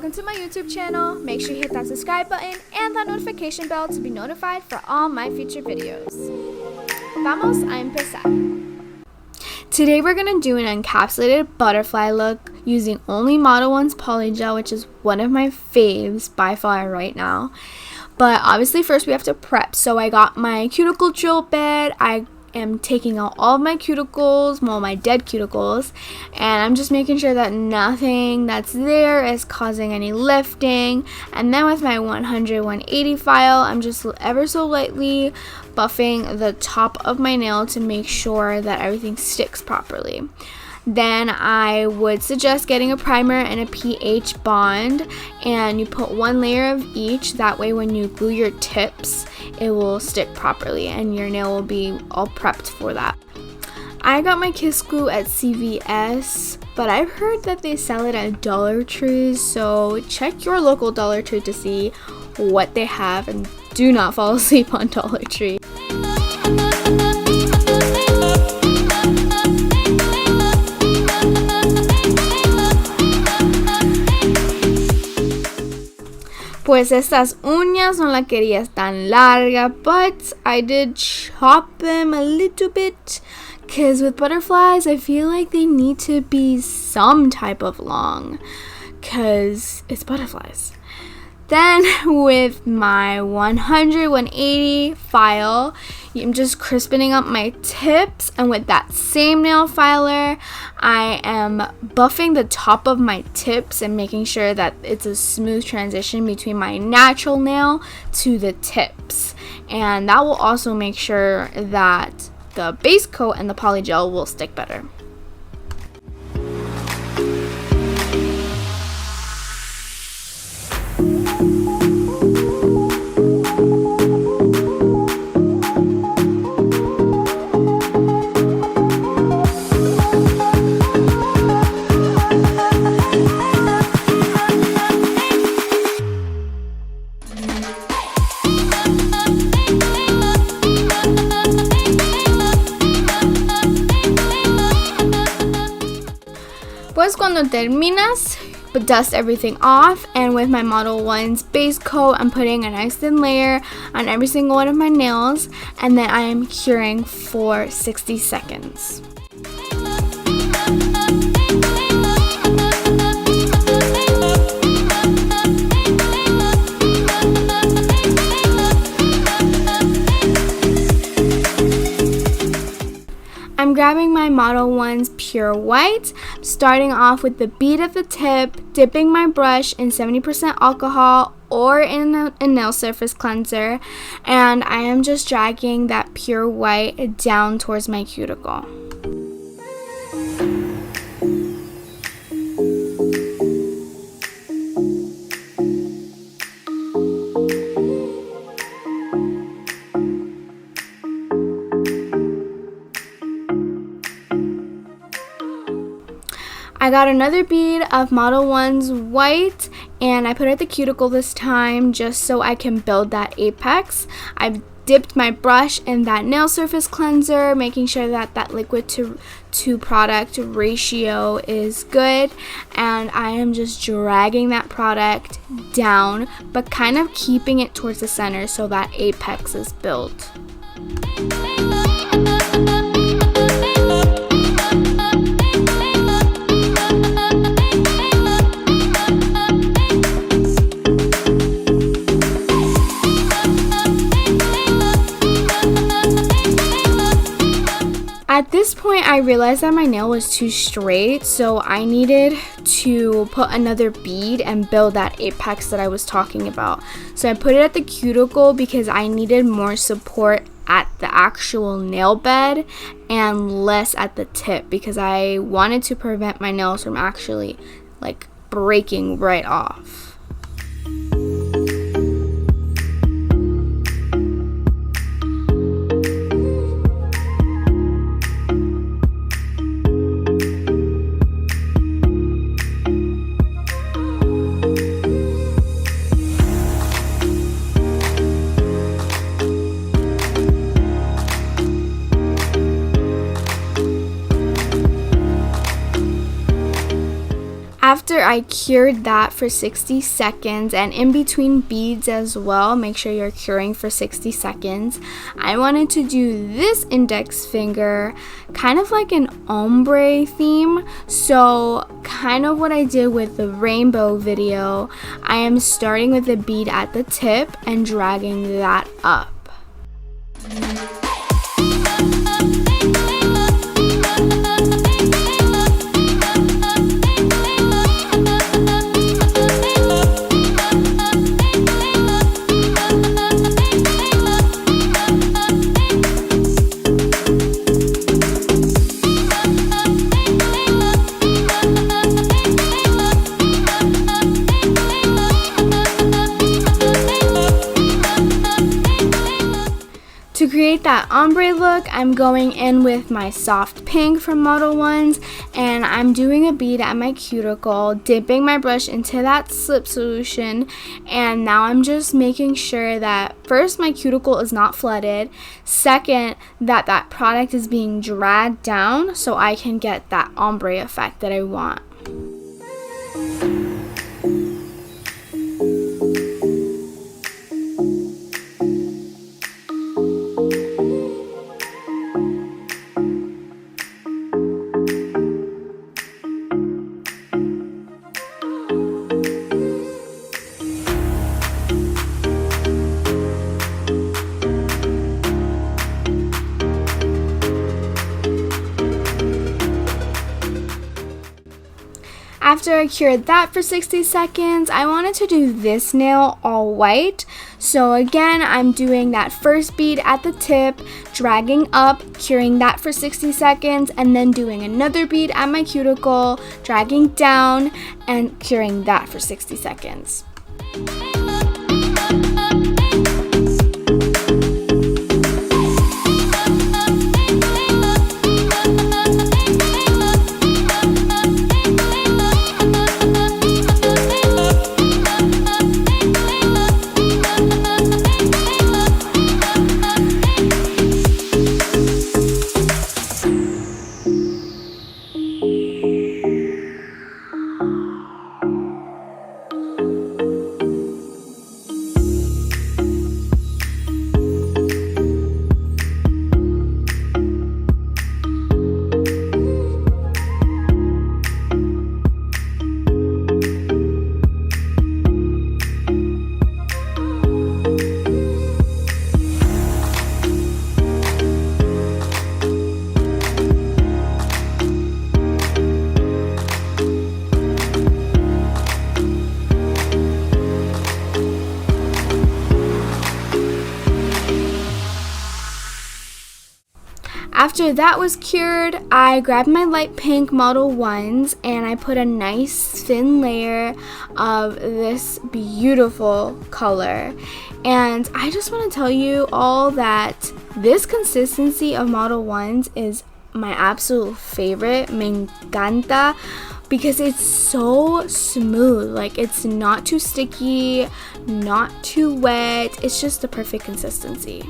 welcome to my YouTube channel. Make sure you hit that subscribe button and that notification bell to be notified for all my future videos. Vamos a empezar. Today we're going to do an encapsulated butterfly look using only Model 1's Polygel, which is one of my faves by far right now. But obviously first we have to prep. So I got my cuticle drill bit. I am taking out all of my cuticles, well, my dead cuticles, and I'm just making sure that nothing that's there is causing any lifting. And then with my 100-180 file, I'm just ever so lightly buffing the top of my nail to make sure that everything sticks properly. Then I would suggest getting a primer and a pH bond, and you put one layer of each. That way when you glue your tips, it will stick properly and your nail will be all prepped for that. I got my Kiss glue at CVS, but I've heard that they sell it at Dollar Tree, so check your local Dollar Tree to see what they have and do not fall asleep on Dollar Tree. Pues estas uñas no la quería tan larga, but I did chop them a little bit because with butterflies I feel like they need to be some type of long because it's butterflies. Then with my 100-180 file, I'm just crispening up my tips, and with that same nail filer, I am buffing the top of my tips and making sure that it's a smooth transition between my natural nail to the tips. And that will also make sure that the base coat and the polygel will stick better. Pues cuando terminas, dust everything off, and with my Model 1's base coat, I'm putting a nice thin layer on every single one of my nails, and then I am curing for 60 seconds. I'm grabbing my Model 1's Pure White, starting off with the bead of the tip, dipping my brush in 70% alcohol or in a nail surface cleanser, and I am just dragging that Pure White down towards my cuticle. I got another bead of Model 1's white, and I put it at the cuticle this time just so I can build that apex. I've dipped my brush in that nail surface cleanser, making sure that that liquid to product ratio is good, and I am just dragging that product down, but kind of keeping it towards the center so that apex is built. At this point, I realized that my nail was too straight, so I needed to put another bead and build that apex that I was talking about. So I put it at the cuticle because I needed more support at the actual nail bed and less at the tip because I wanted to prevent my nails from actually like breaking right off. After I cured that for 60 seconds, and in between beads as well, make sure you're curing for 60 seconds, I wanted to do this index finger kind of like an ombre theme. So kind of what I did with the rainbow video, I am starting with a bead at the tip and dragging that up. To create that ombre look, I'm going in with my soft pink from Model Ones, and I'm doing a bead at my cuticle, dipping my brush into that slip solution, and now I'm just making sure that first my cuticle is not flooded, second that product is being dragged down so I can get that ombre effect that I want. After I cured that for 60 seconds, I wanted to do this nail all white. So again, I'm doing that first bead at the tip, dragging up, curing that for 60 seconds, and then doing another bead at my cuticle, dragging down, and curing that for 60 seconds. After that was cured, I grabbed my light pink Model Ones and I put a nice thin layer of this beautiful color. And I just want to tell you all that this consistency of Model Ones is my absolute favorite, me encanta, because it's so smooth. Like, it's not too sticky, not too wet, it's just the perfect consistency.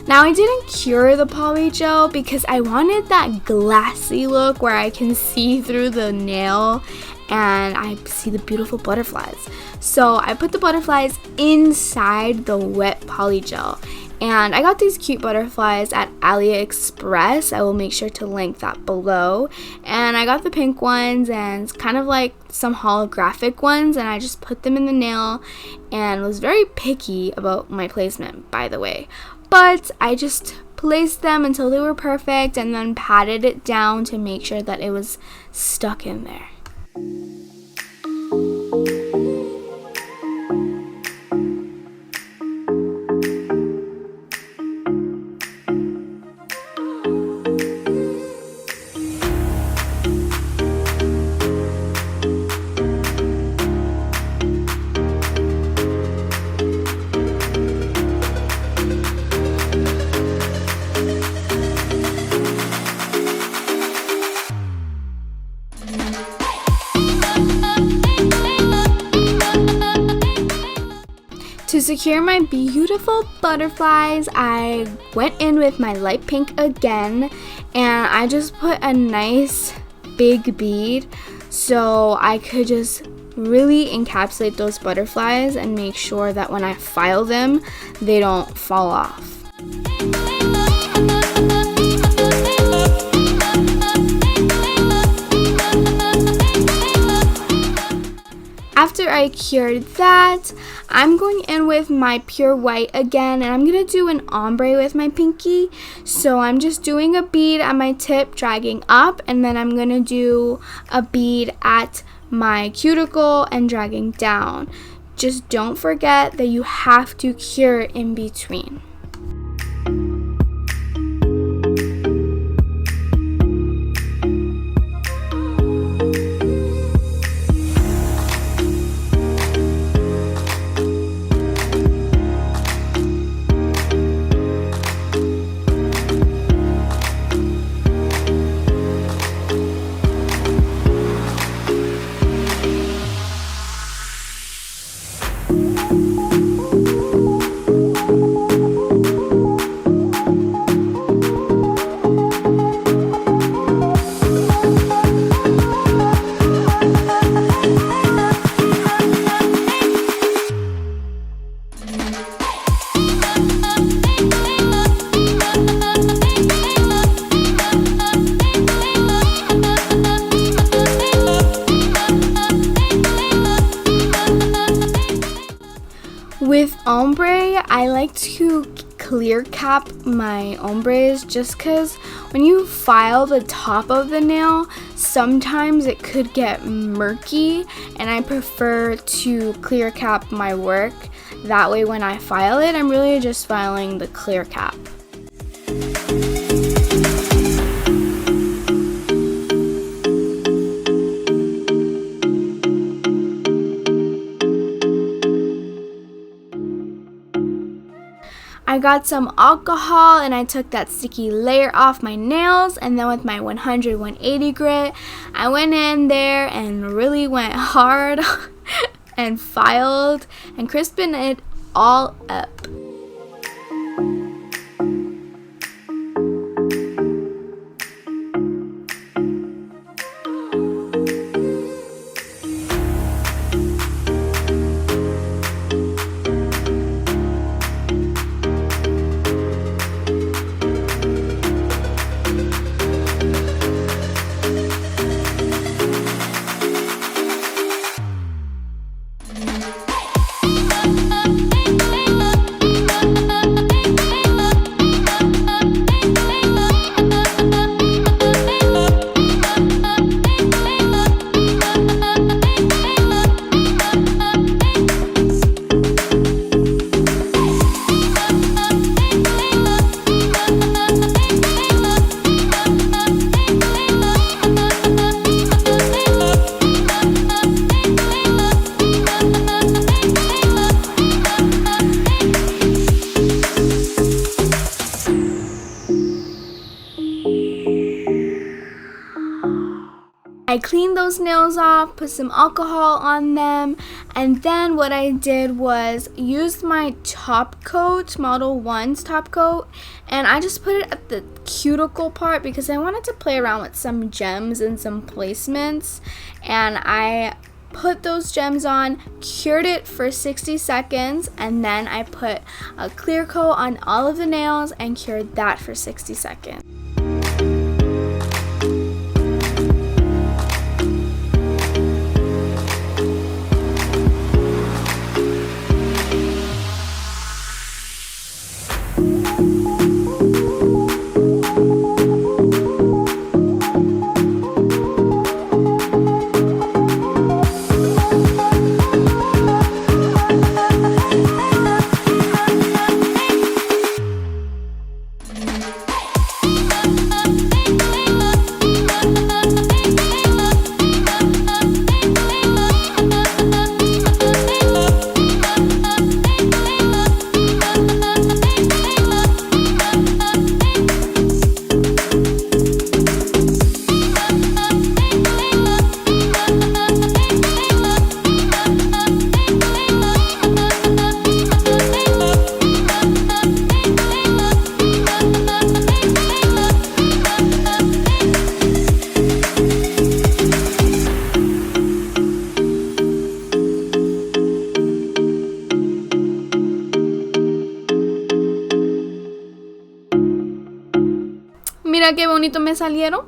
Now, I didn't cure the polygel because I wanted that glassy look where I can see through the nail and I see the beautiful butterflies. So I put the butterflies inside the wet polygel. And I got these cute butterflies at AliExpress. I will make sure to link that below. And I got the pink ones and it's kind of like some holographic ones, and I just put them in the nail and was very picky about my placement, by the way. But I just placed them until they were perfect and then patted it down to make sure that it was stuck in there. To secure my beautiful butterflies, I went in with my light pink again, and I just put a nice big bead so I could just really encapsulate those butterflies and make sure that when I file them, they don't fall off. After I cured that, I'm going in with my pure white again, and I'm going to do an ombre with my pinky. So I'm just doing a bead at my tip, dragging up, and then I'm going to do a bead at my cuticle and dragging down. Just don't forget that you have to cure in between. With ombre, I like to clear cap my ombres just because when you file the top of the nail, sometimes it could get murky, and I prefer to clear cap my work. That way when I file it, I'm really just filing the clear cap. I got some alcohol and I took that sticky layer off my nails, and then with my 180 grit, I went in there and really went hard and filed and crisping it all up. I cleaned those nails off, put some alcohol on them, and then what I did was used my top coat, Model 1's top coat, and I just put it at the cuticle part because I wanted to play around with some gems and some placements, and I put those gems on, cured it for 60 seconds, and then I put a clear coat on all of the nails and cured that for 60 seconds. Mira qué bonito me salieron.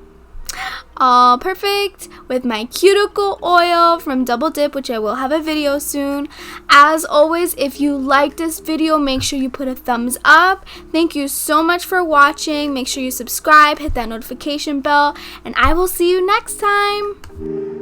All perfect with my cuticle oil from Double Dip, which I will have a video soon. As always, if you like this video, make sure you put a thumbs up. Thank you so much for watching. Make sure you subscribe, hit that notification bell, and I will see you next time.